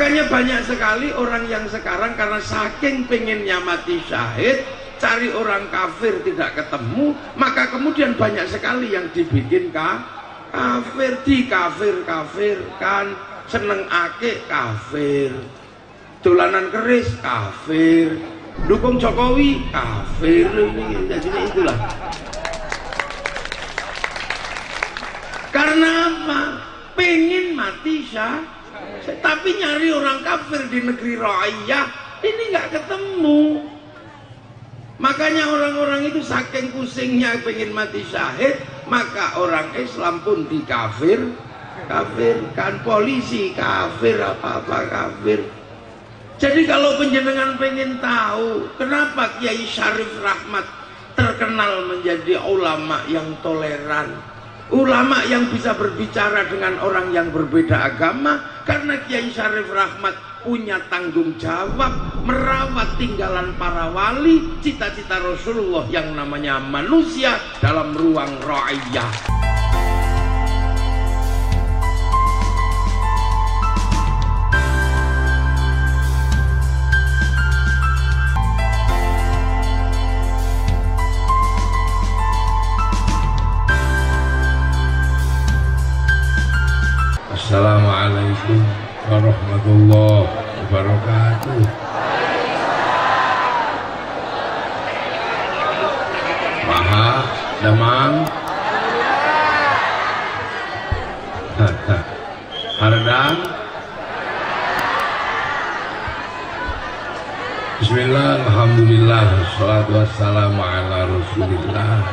Makanya banyak sekali orang yang sekarang karena saking pengennya mati syahid, cari orang kafir tidak ketemu, maka kemudian banyak sekali yang dibikin kafir, dikafir-kafirkan, seneng akik kafir, dolanan keris kafir, dukung Jokowi kafir. Jadi itulah. Karena apa? Pengen mati syahid, tapi nyari orang kafir di negeri raya ini nggak ketemu. Makanya orang-orang itu saking pusingnya pengen mati syahid, maka orang Islam pun dikafirkan, polisi kafir, apa-apa kafir. Jadi kalau penjenengan pengen tahu kenapa Kiai Syarif Rahmat terkenal menjadi ulama yang toleran, ulama yang bisa berbicara dengan orang yang berbeda agama, karena Kiai Syarif Rahmat punya tanggung jawab merawat tinggalan para wali, cita-cita Rasulullah yang namanya manusia dalam ruang ra'iyah. Assalamualaikum warahmatullahi wabarakatuh. Maha damang hardang. Bismillah, alhamdulillah, wassalatu wassalamu ala rasulillah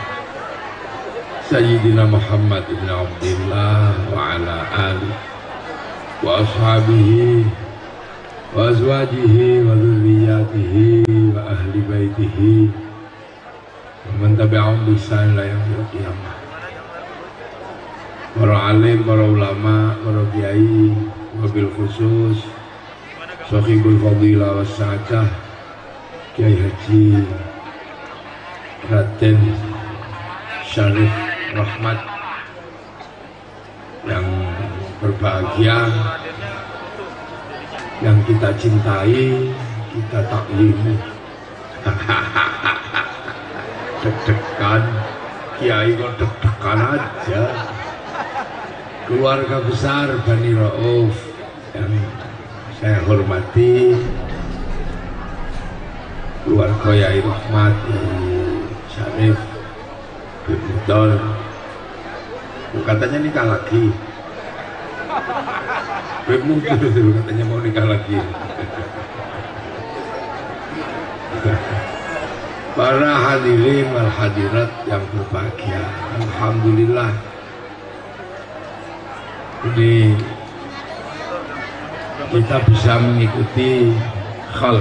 Sayyidina Muhammad ibn Abdillah wa ala alihi wa ashabihi wa azwajihi wa dzurriyyatihi wa ahli baitihi wa man tabi'ahum bi ihsan ila yaumil qiyamah. Para alim, para ulama, para kiai, wabil khusus Sohibul Fadilah was Sa'adah Kiai Haji Raden Syarif Rahmat yang berbahagia, yang kita cintai, kita taklimi. Deg-degan, kiai kok deg-degan aja. Keluarga besar Bani Rauf yang saya hormati, keluarga Yai Rahmat, Syarif, Bimudol, katanya nikah lagi. Bimudol katanya mau nikah lagi. Para hadirin wal hadirat yang berbahagia, alhamdulillah ini kita bisa mengikuti khol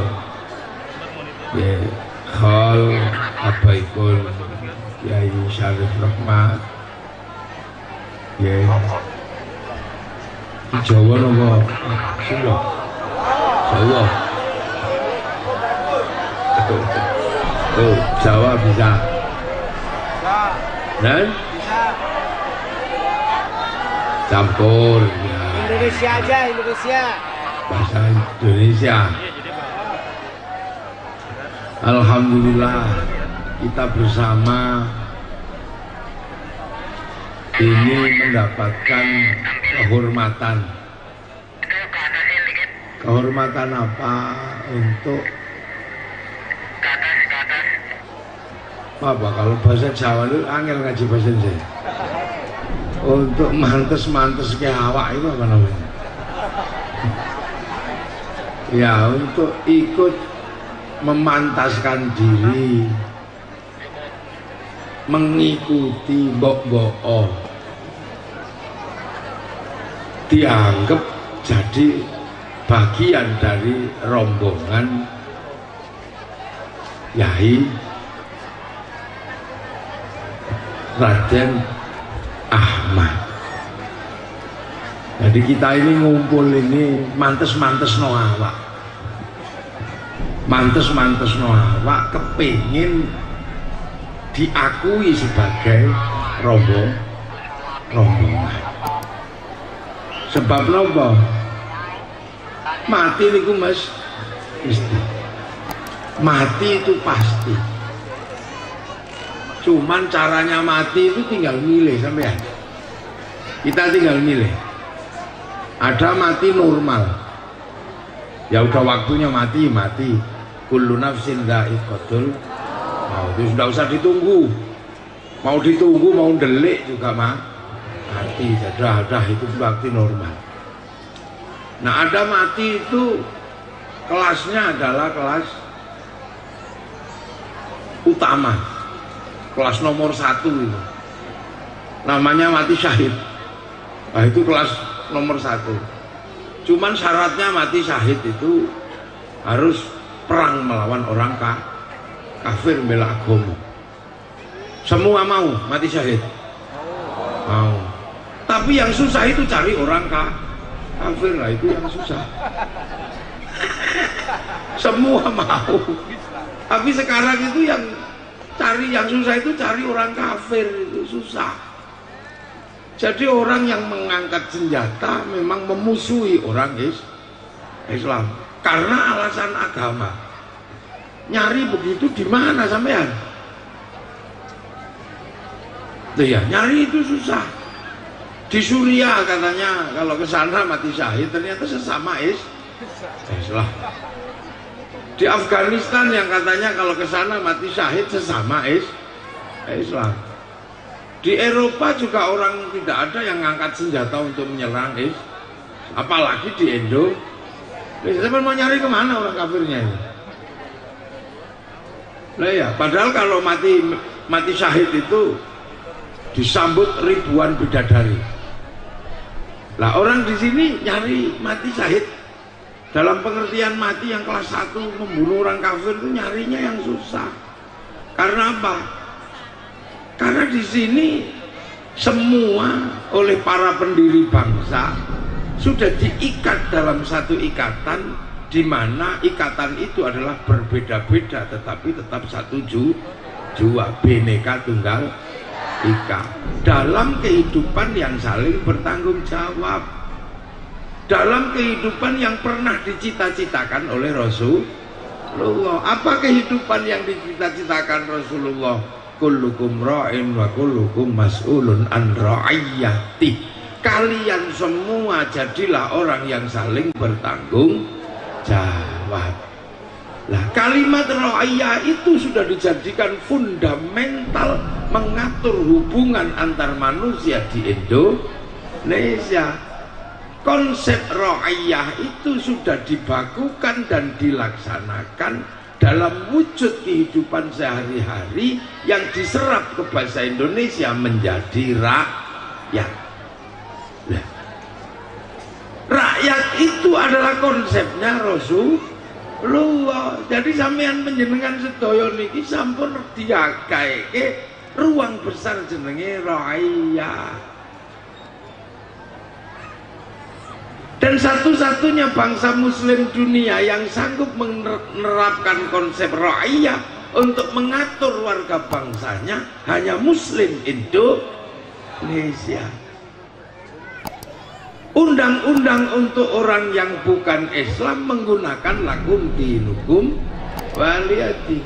abaikul Kiai Syarif Rahmat Jawa nopo Sunda Jawa Jawa bisa dan campur ya. Indonesia aja, Indonesia bahasa Indonesia. Alhamdulillah kita bersama ini mendapatkan kehormatan apa untuk apa kalau bahasa Jawa itu angel ngaji bahasa Indonesia untuk mantes ke awak itu apa namanya ya, untuk ikut memantaskan diri mengikuti mbok-mbok dianggap jadi bagian dari rombongan Yai Raden Ahmad. Jadi kita ini ngumpul ini mantes-mantes no awak, kepingin diakui sebagai rombongan. Sebab apa? Mati niku Mas mesti. Mati itu pasti. Cuman caranya mati itu tinggal milih sampean. Kita tinggal milih. Ada mati normal. Ya udah waktunya mati, mati. Kullu nafsin dha'iqatul maut. Itu sudah usah ditunggu. Mau ditunggu, mau delik juga mati. Sudah itu waktu normal. Nah, ada mati itu kelasnya adalah kelas utama, kelas nomor 1 itu. Namanya mati syahid. Nah, itu kelas nomor 1. Cuman syaratnya mati syahid itu harus perang melawan orang kafir bela agama. Semua mau mati syahid, mau. Tapi yang susah itu cari orang kafir, lah itu yang susah. Semua mau. Tapi sekarang itu yang cari yang susah itu cari orang kafir, itu susah. Jadi orang yang mengangkat senjata memang memusuhi orang Islam karena alasan agama. Nyari begitu di mana sampean? Tuh ya, nyari itu susah. Di Suriah katanya kalau ke sana mati syahid, ternyata sesama Islam. Di Afghanistan yang katanya kalau ke sana mati syahid sesama Islam. Di Eropa juga orang tidak ada yang ngangkat senjata untuk menyerang apalagi di Indonesia. Siapa mau nyari kemana orang kafirnya ini? Nah ya, padahal kalau mati syahid itu disambut ribuan bidadari. Lah orang di sini nyari mati syahid dalam pengertian mati yang kelas 1 membunuh orang kafir itu nyarinya yang susah. Karena apa? Karena di sini semua oleh para pendiri bangsa sudah diikat dalam satu ikatan, di mana ikatan itu adalah berbeda-beda tetapi tetap satu jua, Bhinneka Tunggal Ika, dalam kehidupan yang saling bertanggung jawab, dalam kehidupan yang pernah dicita-citakan oleh Rasulullah. Apa kehidupan yang dicita-citakan Rasulullah? Kullukum ra'in wa kullukum mas'ulun an ra'iyyati. Kalian semua jadilah orang yang saling bertanggung jawab. Lah kalimat ra'iyyah itu sudah dijadikan fundamental mengatur hubungan antar manusia di Indonesia. Konsep ra'iyyah itu sudah dibakukan dan dilaksanakan dalam wujud kehidupan sehari-hari yang diserap ke bahasa Indonesia menjadi rakyat. Nah, rakyat itu adalah konsepnya Rasulullah. Jadi sampean panjenengan sedaya niki sampun diagaeke ruang besar jenenge rakyat. Dan satu-satunya bangsa muslim dunia yang sanggup menerapkan konsep rakyat untuk mengatur warga bangsanya hanya muslim Indonesia. Undang-undang untuk orang yang bukan Islam menggunakan lakum dinukum waliyati.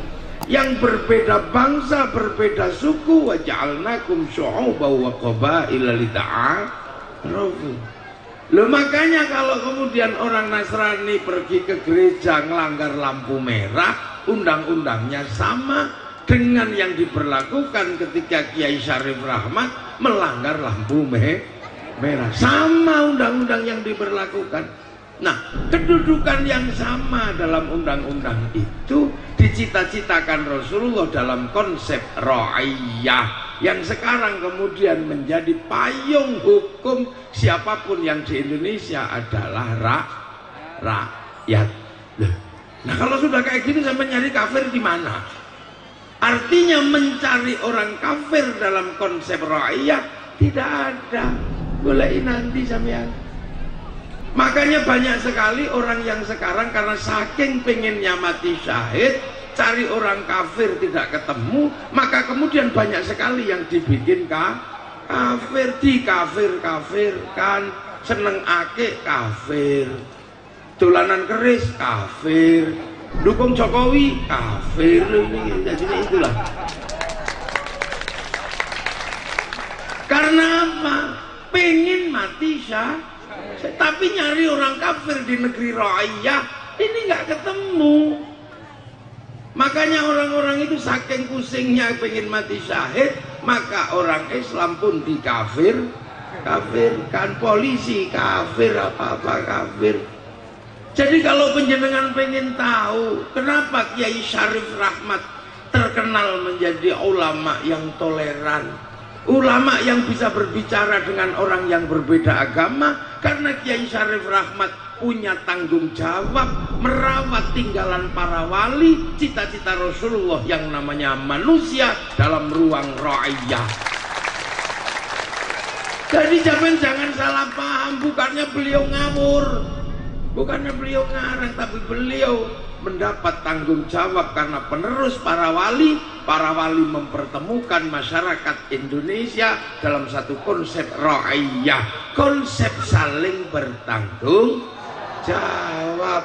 Yang berbeda bangsa, berbeda suku, wa ja'alnakum syu'uban wa qabaila lita'arafu. Loh makanya kalau kemudian orang Nasrani pergi ke gereja ngelanggar lampu merah, undang-undangnya sama dengan yang diberlakukan ketika Kiai Syarif Rahmat melanggar lampu merah. Sama undang-undang yang diberlakukan. Nah, kedudukan yang sama dalam undang-undang itu dicita-citakan Rasulullah dalam konsep ra'iyah yang sekarang kemudian menjadi payung hukum siapapun yang di Indonesia adalah rakyat. Nah kalau sudah kayak gini sampai nyari kafir di mana? Artinya mencari orang kafir dalam konsep rakyat tidak ada. Boleh nanti sampean. Makanya banyak sekali orang yang sekarang karena saking pengennya mati syahid, cari orang kafir tidak ketemu, maka kemudian banyak sekali yang dibikin kafir, dikafir-kafirkan, seneng ake kafir. dolanan keris kafir, dukung Jokowi kafir. Jadi itulah. Karena apa? Pengen mati tapi nyari orang kafir di negeri ra'iyah ini nggak ketemu. Makanya orang-orang itu saking pusingnya pengen mati syahid, maka orang Islam pun kafirkan, polisi kafir, apa-apa kafir. Jadi kalau penjenengan pengen tahu kenapa Kiai Syarif Rahmat terkenal menjadi ulama yang toleran, ulama yang bisa berbicara dengan orang yang berbeda agama, karena Kiai Syarif Rahmat punya tanggung jawab merawat tinggalan para wali, cita-cita Rasulullah yang namanya manusia dalam ruang ra'iyah. Jadi jangan salah paham, bukannya beliau ngawur, bukannya beliau ngarang, tapi beliau mendapat tanggung jawab karena penerus para wali mempertemukan masyarakat Indonesia dalam satu konsep ra'iyah, konsep saling bertanggung jawab.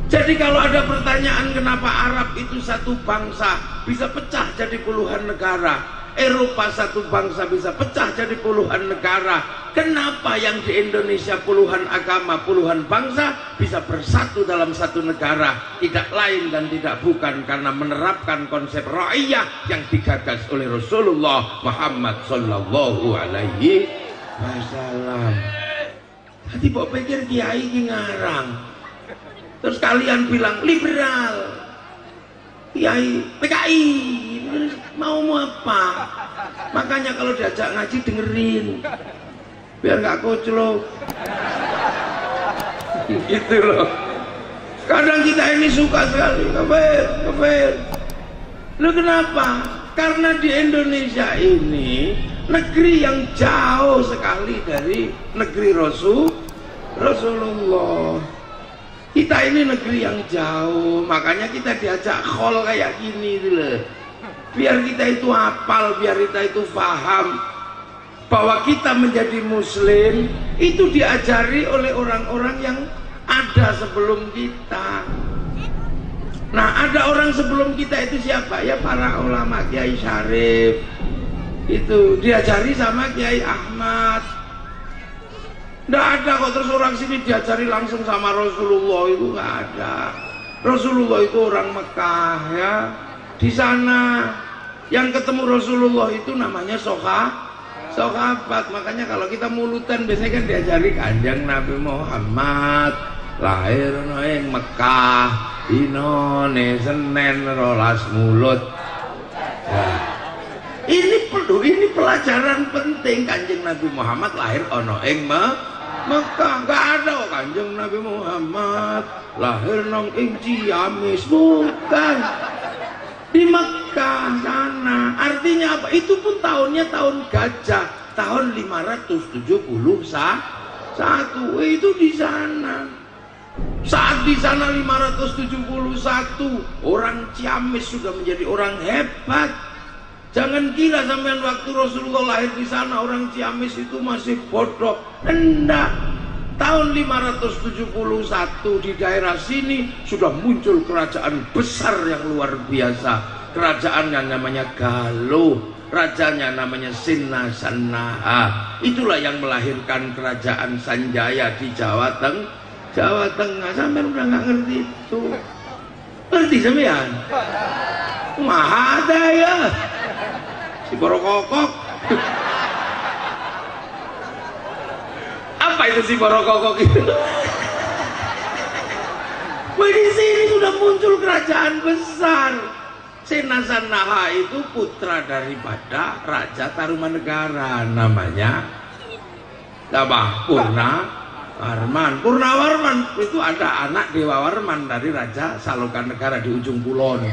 Jadi kalau ada pertanyaan kenapa Arab itu satu bangsa bisa pecah jadi puluhan negara, Eropa satu bangsa bisa pecah jadi puluhan negara, kenapa yang di Indonesia puluhan agama, puluhan bangsa bisa bersatu dalam satu negara? Tidak lain dan tidak bukan karena menerapkan konsep ra'iyah yang digagas oleh Rasulullah Muhammad Sallallahu Alaihi Wasallam. Tadi kok pikir kiai ini ngarang, terus kalian bilang liberal, kiai PKI mau apa? Makanya kalau diajak ngaji dengerin, biar nggak koclok. Gitu loh. Kadang kita ini suka sekali kafir. Loh kenapa? Karena di Indonesia ini negeri yang jauh sekali dari negeri Rasulullah. Kita ini negeri yang jauh, makanya kita diajak khol kayak gini dulu. Biar kita itu hafal, biar kita itu paham bahwa kita menjadi muslim itu diajari oleh orang-orang yang ada sebelum kita. Nah, ada orang sebelum kita itu siapa? Ya para ulama, Kiai Syarif. Itu diajari sama Kiai Ahmad. Nggak ada kok terus orang sini diajari langsung sama Rasulullah, itu nggak ada. Rasulullah itu orang Mekah ya. Di sana yang ketemu Rasulullah itu namanya sahabat. Makanya kalau kita mulutan biasanya kan diajari Kanjeng Nabi Muhammad lahir ing Mekah dinone Senin 12 mulut. Nah, ini pelajaran penting. Kanjeng Nabi Muhammad lahir ono ing Mekah, nggak ada kok Kanjeng Nabi Muhammad lahir nong ing Ciamis, bukan, di Mekah sana. Artinya apa? Itu pun tahunnya tahun gajah, tahun 571. Itu di sana. Saat di sana 571 orang Ciamis sudah menjadi orang hebat. Jangan kira sampean waktu Rasulullah lahir di sana orang Ciamis itu masih bodoh. Enggak. Tahun 571 di daerah sini sudah muncul kerajaan besar yang luar biasa. Kerajaan yang namanya Galuh, rajanya namanya Singasanaha. Itulah yang melahirkan kerajaan Sanjaya di Jawa Tengah. Sampean udah nggak ngerti itu. Ngerti sampean? Mahada ya. Si Borokokok. Apa itu si Borokokok itu? Di sini sudah muncul kerajaan besar. Singasanaha itu putra daripada Raja Tarumanegara, namanya apa? Purnawarman itu ada anak Dewa Warman dari Raja Salokanegara di ujung kulon.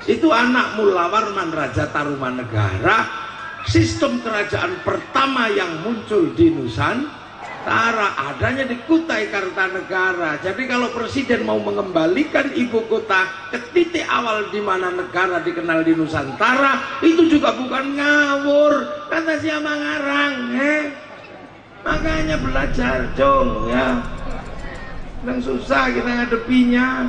Itu anak Mulawarman Raja Tarumanegara. Sistem kerajaan pertama yang muncul di Nusantara adanya di Kutai Kartanegara. Jadi kalau presiden mau mengembalikan ibu kota ke titik awal di mana negara dikenal di Nusantara, itu juga bukan ngawur. Kata siapa ngarang, Makanya belajar, Jong ya. Kadang susah kita ngadepinya.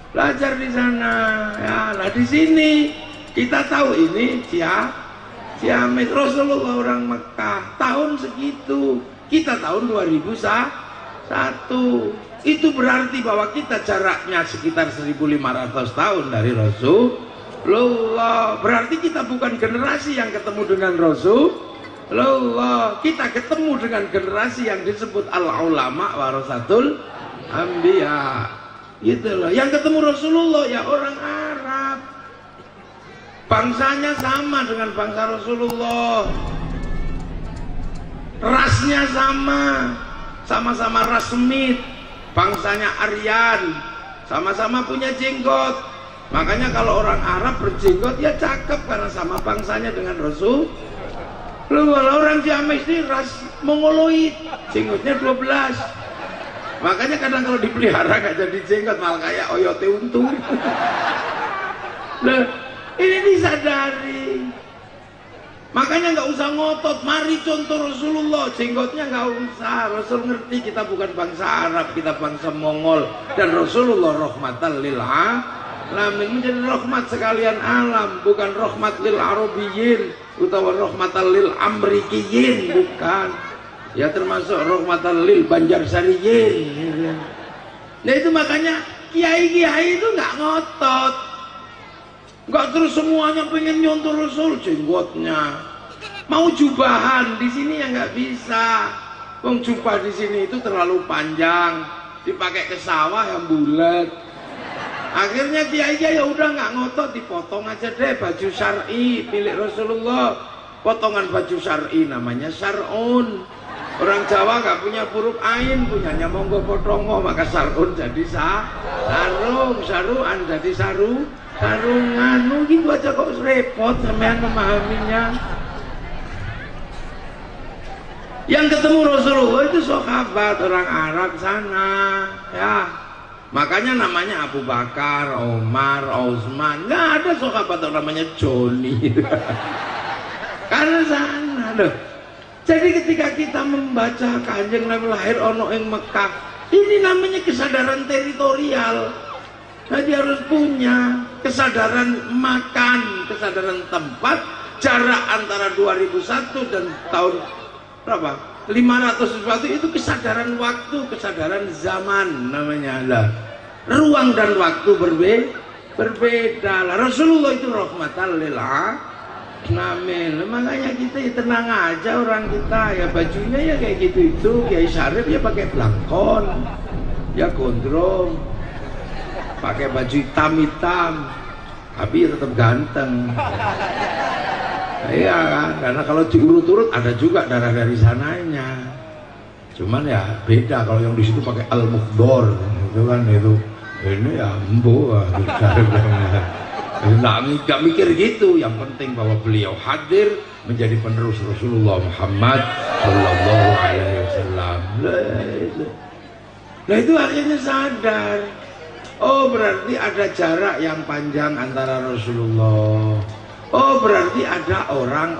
Belajar di sana. Ya, nah di sini kita tahu ini Ciamis, Rasulullah orang Mekah tahun segitu, kita tahun 2001. Itu berarti bahwa kita jaraknya sekitar 1500 tahun dari Rasulullah. Berarti kita bukan generasi yang ketemu dengan Rasulullah, kita ketemu dengan generasi yang disebut al-ulama warasatul anbiya. Gitu loh. Yang ketemu Rasulullah ya orang Arab. Bangsanya sama dengan bangsa Rasulullah. Rasnya sama-sama ras Semit. Bangsanya Aryan, sama-sama punya jenggot. Makanya kalau orang Arab berjenggot ya cakep karena sama bangsanya dengan Rasul. Kalau orang Ciamis ini ras Mongoloid, jenggotnya 12. Makanya kadang kalau dipelihara gak jadi jenggot, malah kayak oyote untung. Nah, ini disadari. Makanya nggak usah ngotot, mari contoh Rasulullah, jenggotnya nggak usah. Rasul ngerti kita bukan bangsa Arab, kita bangsa Mongol, dan Rasulullah rahmatan lil alamin, menjadi rahmat sekalian alam, bukan rahmat lil arabiyyin utawa rahmatan lil amrikiyin, bukan. Ya termasuk rahmatan lil banjarsariyin. Nah itu makanya kiai-kiai itu nggak ngotot. Enggak terus semuanya pengen nyontoh Rasul, jenggotnya. Mau jubahan di sini ya nggak bisa. Wong jubah di sini itu terlalu panjang, dipakai ke sawah yang bulat. Akhirnya kiai ya udah nggak ngotot, dipotong aja deh baju syar'i milik Rasulullah. Potongan baju syar'i namanya syar'un. Orang Jawa nggak punya huruf ain, punyanya monggo potongo, maka syar'un jadi sarung, saruan jadi sarungan. Gitu aja kok repot sampean memahaminya. Yang ketemu Rasulullah itu sahabat orang Arab sana, ya. Makanya namanya Abu Bakar, Omar, Utsman. Nggak ada sahabat namanya Joni. Karena sana loh. Jadi ketika kita membaca Kanjeng Nabi lahir ono ing Mekah, ini namanya kesadaran teritorial. Jadi harus punya kesadaran makan, kesadaran tempat. Jarak antara 2001 dan tahun berapa? 500 sesuatu itu kesadaran waktu, kesadaran zaman namanya lah. Ruang dan waktu berbeda lah. Rasulullah itu rahmatan lil alamin. Makanya kita ya tenang aja, orang kita ya bajunya ya kayak gitu itu. Kiai Syarif ya pakai blangkon, ya gondrong, pakai baju hitam, tapi tetap ganteng. Iya kan, karena kalau diurut-urut ada juga darah dari sananya. Cuman ya beda kalau yang di situ pakai al-mukhdor, itu kan itu. Ini ya embu, nggak mikir gitu. Yang penting bahwa beliau hadir menjadi penerus Rasulullah Muhammad Sallallahu Alaihi Wasallam. Nah itu akhirnya sadar. Oh berarti ada jarak yang panjang antara Rasulullah. Oh berarti ada orang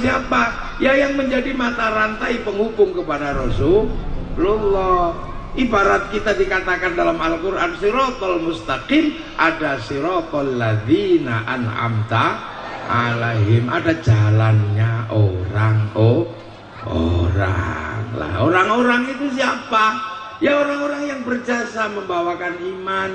siapa? Ya yang menjadi mata rantai penghubung kepada Rasulullah. Ibarat kita dikatakan dalam Al-Quran siratal mustaqim, ada siratal ladzina an'amta alaihim, ada jalannya orang lah. Orang-orang itu siapa? Ya orang-orang yang berjasa membawakan iman.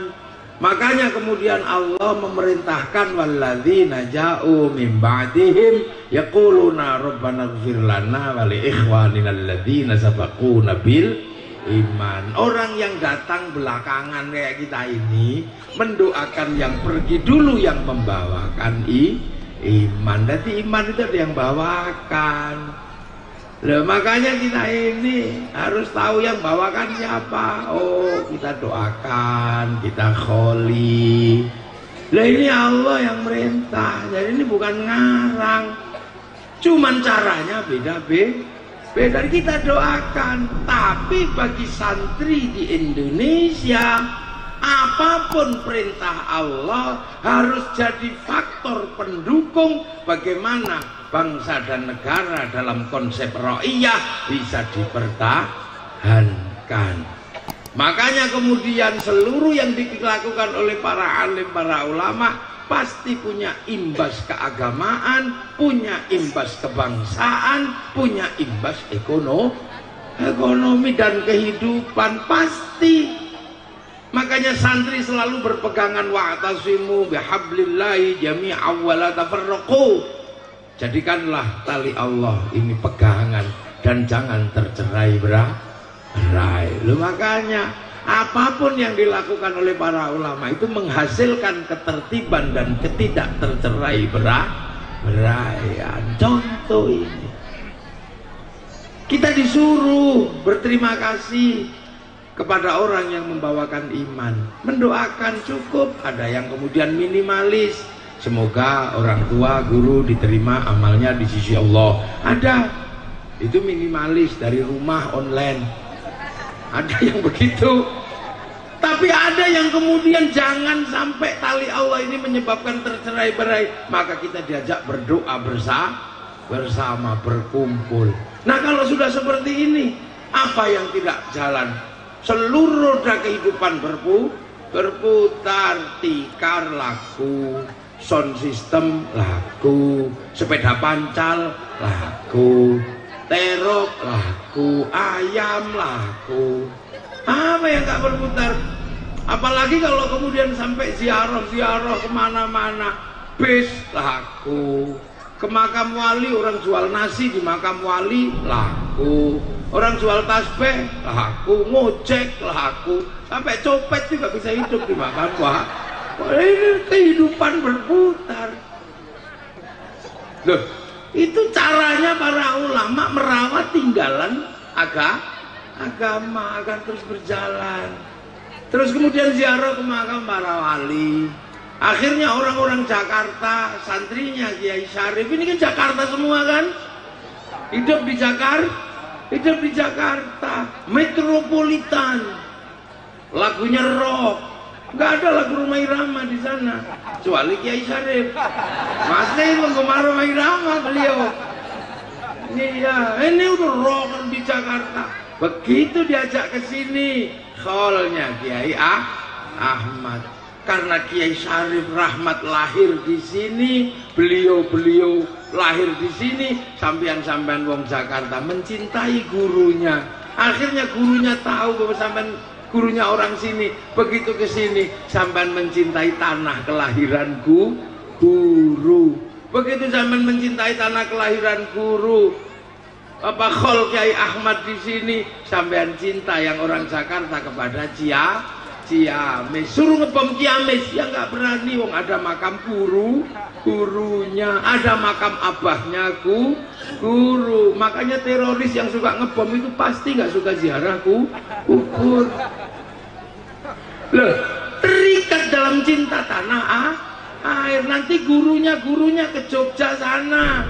Makanya kemudian Allah memerintahkan walladzina ja'u min ba'dihim yaquluna rabbana ighfir lana wa li ikhwanina alladzina sabaquna bil iman. Orang yang datang belakangan kayak kita ini mendoakan yang pergi dulu yang membawakan iman. Jadi iman itu ada yang bawakan. Loh, makanya kita ini harus tahu yang bawakan siapa. Oh, kita doakan, kita kholi. Lah ini Allah yang merintah. Jadi ini bukan ngarang. Cuman caranya beda-beda. Kita doakan. Tapi bagi santri di Indonesia, apapun perintah Allah harus jadi faktor pendukung bagaimana bangsa dan negara dalam konsep ra'iyah bisa dipertahankan. pertahankan. Makanya kemudian seluruh yang dilakukan oleh para alim, para ulama pasti punya imbas keagamaan, punya imbas kebangsaan, punya imbas ekonomi dan kehidupan pasti. Makanya santri selalu berpegangan wa'tasimu bihablillahi jami'an wa la tafarraqu. Jadikanlah tali Allah ini pegangan dan jangan tercerai-berai. Loh, makanya apapun yang dilakukan oleh para ulama itu menghasilkan ketertiban dan ketidak tercerai-beraian. Contoh ini, kita disuruh berterima kasih kepada orang yang membawakan iman, mendoakan cukup. Ada yang kemudian minimalis, semoga orang tua guru diterima amalnya di sisi Allah. Ada itu minimalis dari rumah online. Ada yang begitu, tapi ada yang kemudian jangan sampai tali Allah ini menyebabkan tercerai-berai, maka kita diajak berdoa bersama, berkumpul. Nah, kalau sudah seperti ini, apa yang tidak jalan? Seluruh roda kehidupan berputar, tikar laku, sound system laku, sepeda pancal laku, terop laku, ayam laku. Apa yang gak berputar? Apalagi kalau kemudian sampai ziarah kemana-mana, bis laku, ke makam wali orang jual nasi di makam wali laku, orang jual tasbih laku, ngojek laku, sampai copet juga bisa hidup di makam wali. Ini kehidupan berputar. Loh, itu caranya para ulama merawat tinggalan agama agar terus berjalan. Terus kemudian ziarah ke makam para wali. Akhirnya orang-orang Jakarta, santrinya Kiai Syarif ini kan Jakarta semua kan, hidup di Jakarta, metropolitan, lagunya rock, nggak ada lagu Rhoma Irama di sana, kecuali Kiai Syarif. Masih penggemar Rhoma Irama beliau. Iya, ini udah rock di Jakarta. Begitu diajak ke sini, kholnya Kiai Ahmad. Karena Kiai Syarif Rahmat lahir di sini, beliau lahir di sini, sampean wong Jakarta mencintai gurunya. Akhirnya gurunya tahu bahwa sampean gurunya orang sini. Begitu ke sini, sampean mencintai tanah kelahiran guru. Begitu sampean mencintai tanah kelahiran guru, Bapak Khol Kiai Ahmad di sini, sampean cinta yang orang Jakarta kepada Ciamis. Suruh ngebom Ciamis, ya nggak berani, wong ada makam gurunya, ada makam abahnya guru. Makanya teroris yang suka ngebom itu pasti nggak suka ziarah kubur. Loh, terikat dalam cinta tanah air. Nanti gurunya ke Jogja sana,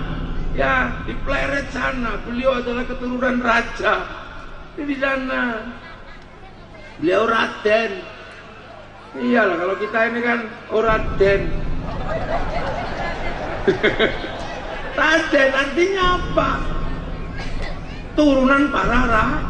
ya di Pleret sana. Beliau adalah keturunan raja di sana. Beliau Raden. Iyalah, kalau kita ini kan Raden. Raden artinya apa? Turunan para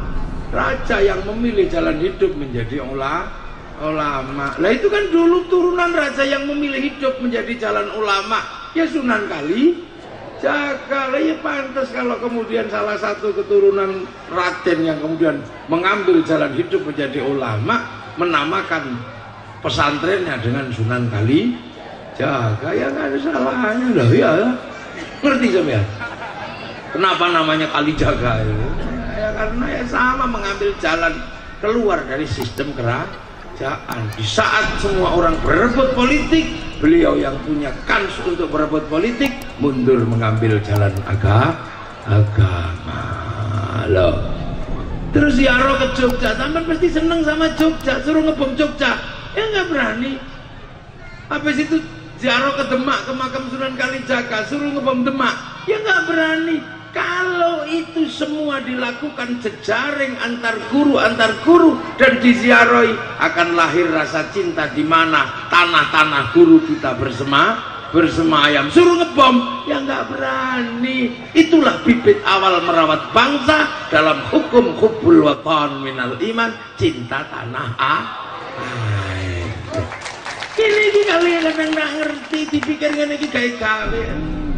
raja yang memilih jalan hidup menjadi ulama. Lah itu kan dulu turunan raja yang memilih hidup menjadi jalan ulama, ya Sunan Kalijaga. Lah ya pantas kalau kemudian salah satu keturunan Raden yang kemudian mengambil jalan hidup menjadi ulama, menamakan pesantrennya dengan Sunan Kalijaga, ya nggak ada salahnya lah ya. Ngerti sampean? Kenapa namanya Kalijaga itu? Ya karena ya sama, mengambil jalan keluar dari sistem kerajaan. Di saat semua orang berebut politik, beliau yang punya kans untuk berebut politik mundur mengambil jalan agama. Loh. Terus ziarah ke Jogja, sampean pasti seneng sama Jogja, suruh ngebom Jogja, ya nggak berani. Habis itu ziarah ke Demak, ke makam Sunan Kalijaga, suruh ngebom Demak, ya nggak berani. Kalau itu semua dilakukan jejaring antar guru dan diziarahi, akan lahir rasa cinta di mana tanah-tanah guru kita bersemayam. Suruh ngebom, ya nggak berani. Itulah bibit awal merawat bangsa dalam hukum hubbul watan minal iman, cinta tanah air. Ini kalian kadang nggak ngerti, dipikirkan ini kayak kalian.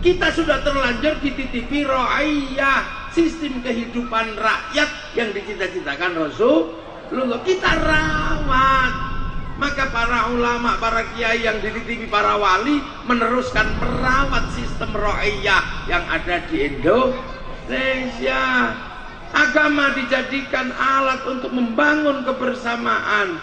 Kita sudah terlanjur dititipi ro'aiyah, sistem kehidupan rakyat yang dicita-citakan Rasulullah. Kita rawat. Maka para ulama, para kiai yang dititipi para wali meneruskan merawat sistem ro'aiyah yang ada di Indonesia. Agama dijadikan alat untuk membangun kebersamaan.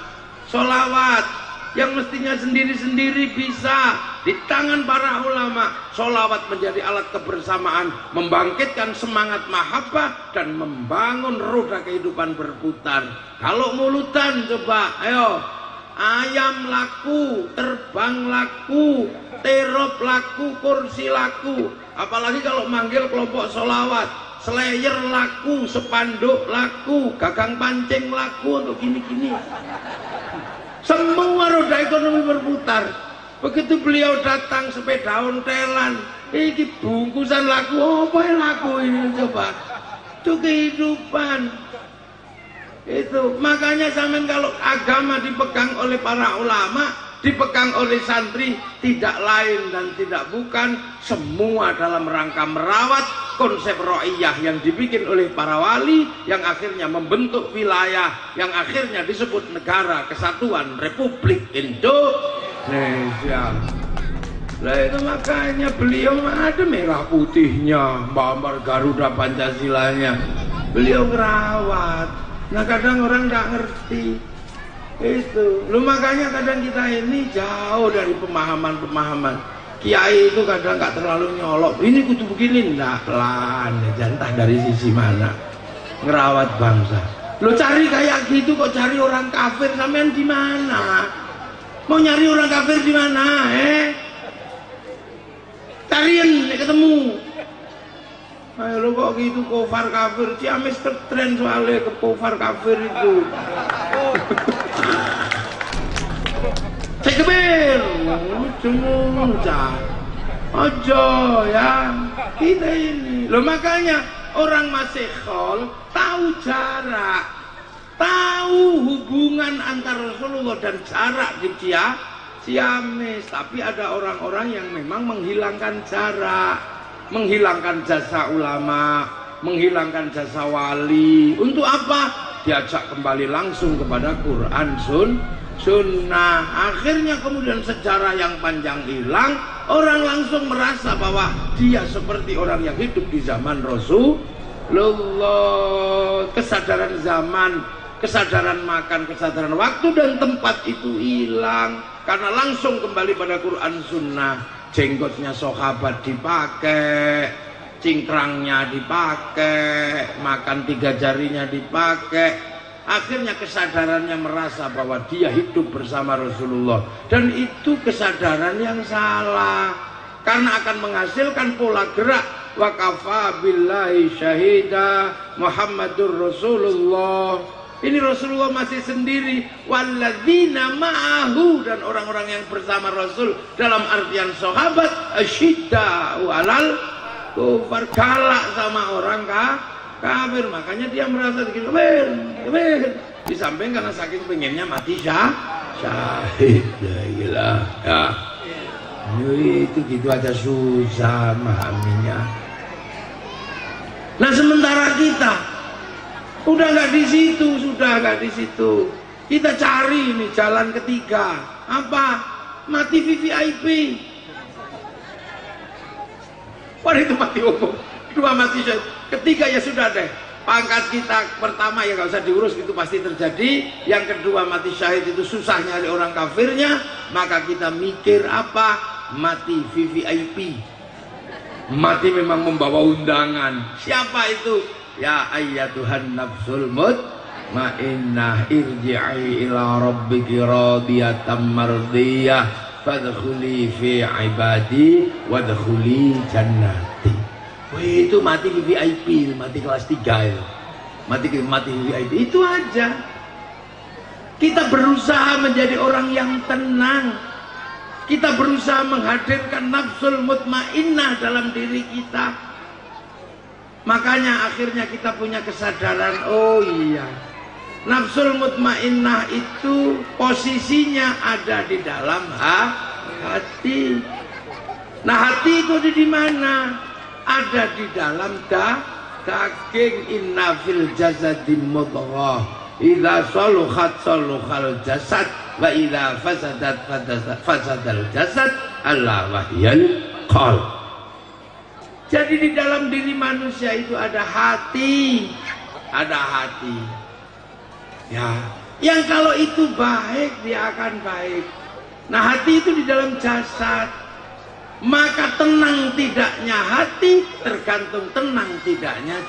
Sholawat yang mestinya sendiri-sendiri bisa di tangan para ulama. Sholawat menjadi alat kebersamaan, membangkitkan semangat mahabbah dan membangun roda kehidupan berputar. Kalau mulutan coba, ayo, ayam laku, terbang laku, terop laku, kursi laku. Apalagi kalau manggil kelompok sholawat, slayer laku, sepanduk laku, gagang pancing laku untuk gini-gini. Semua roda ekonomi berputar. Begitu beliau datang sepeda ontelan, ini bungkusan laku, apa yang laku ini coba? Itu kehidupan. Itu makanya sampean kalau agama dipegang oleh para ulama, dipegang oleh santri, tidak lain dan tidak bukan semua dalam rangka merawat konsep ro'iyah yang dibikin oleh para wali, yang akhirnya membentuk wilayah, yang akhirnya disebut negara kesatuan Republik Indonesia. Lah itu makanya beliau ada merah putihnya, gambar Garuda Pancasilanya, beliau ngerawat. Nah kadang orang nggak ngerti itu. Lu makanya kadang kita ini jauh dari pemahaman-pemahaman. Kiai itu kadang nggak terlalu nyolok. Ini kudu begini, nggak pelan, jantah dari sisi mana ngerawat bangsa. Lo cari kayak gitu kok cari orang kafir, sampean di mana? Mau nyari orang kafir di mana? Cariin, ketemu. Ayo lo kok gitu kofar kafir, Ciamis tertren soalnya ke kofar kafir itu. Sekebir, cuma ojo ya kita ini. Lo makanya orang Masekhol tahu jarak, tahu hubungan antara Rasulullah dan jarak di Ciamis. Tapi ada orang-orang yang memang menghilangkan jarak, menghilangkan jasa ulama, menghilangkan jasa wali. Untuk apa? Diajak kembali langsung kepada Quran Sunnah. Akhirnya kemudian sejarah yang panjang hilang, orang langsung merasa bahwa dia seperti orang yang hidup di zaman Rasulullah. Kesadaran zaman, kesadaran makan, kesadaran waktu dan tempat itu hilang karena langsung kembali pada Quran Sunnah. Jenggotnya sahabat dipakai, cingkrangnya dipakai, makan 3 jarinya dipakai. Akhirnya kesadarannya merasa bahwa dia hidup bersama Rasulullah, dan itu kesadaran yang salah karena akan menghasilkan pola gerak wa kafa billahi syahida Muhammadur Rasulullah. Ini Rasulullah masih sendiri, walladzina ma'ahu, dan orang-orang yang bersama Rasul dalam artian sahabat, asyidda'u alal kufar, galak sama orang kafir. Makanya dia merasa begini, kafir. Di samping karena saking pengennya mati syahid. Ya. Itu gitu aja susah memahaminya. Nah sementara kita udah nggak di situ, kita cari ini jalan ketiga. Apa? Mati VVIP. Wah itu mati umum. Kedua mati syahid. Ketiga ya sudah deh, pangkat kita pertama ya nggak usah diurus, itu pasti terjadi. Yang kedua mati syahid itu susah nyari orang kafirnya, maka kita mikir apa? Mati VVIP. Mati memang membawa undangan. Siapa itu? Ya ayyatuhan nafsul mutmainnah irji'i ila rabbiki radiyatan mardiyah fadkhuli fi ibadi wadkhuli jannati. Wih, itu mati VIP, mati kelas 3 itu. Mati VIP itu aja. Kita berusaha menjadi orang yang tenang. Kita berusaha menghadirkan nafsul mutmainnah dalam diri kita. Makanya akhirnya kita punya kesadaran, oh iya, nafsul mutmainnah itu posisinya ada di dalam hati. Nah, hati itu di mana? Ada di dalam daging. Inna fil jasadi mudghah idza saluhat saluhal jasad wa idza fasadat fasadal jasad ala wahyal qalb. Jadi di dalam diri manusia itu ada hati, ya, yang kalau itu baik dia akan baik. Nah, hati itu di dalam jasad, maka tenang tidaknya hati tergantung tenang tidaknya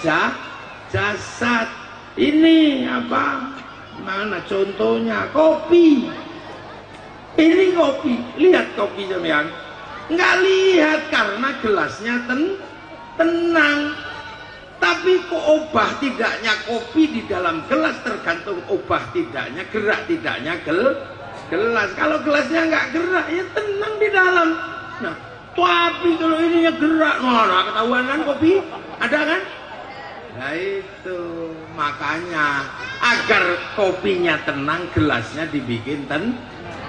jasad. Ini apa? Mana contohnya? Kopi. Ini kopi. Lihat kopi sampean. Nggak lihat karena gelasnya tenang. Tapi kok obah tidaknya kopi di dalam gelas tergantung obah tidaknya, gerak tidaknya gelas. Kalau gelasnya nggak gerak ya tenang di dalam. Nah, tapi kalau ininya gerak, nah ketahuan kan kopi ada kan? Nah itu makanya agar kopinya tenang, gelasnya dibikin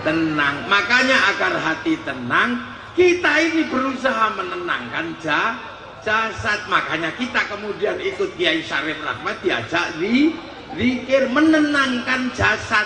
tenang. Makanya agar hati tenang, kita ini berusaha menenangkan jasad. Makanya kita kemudian ikut Kiai Syarif Rahmat diajak zikir menenangkan jasad.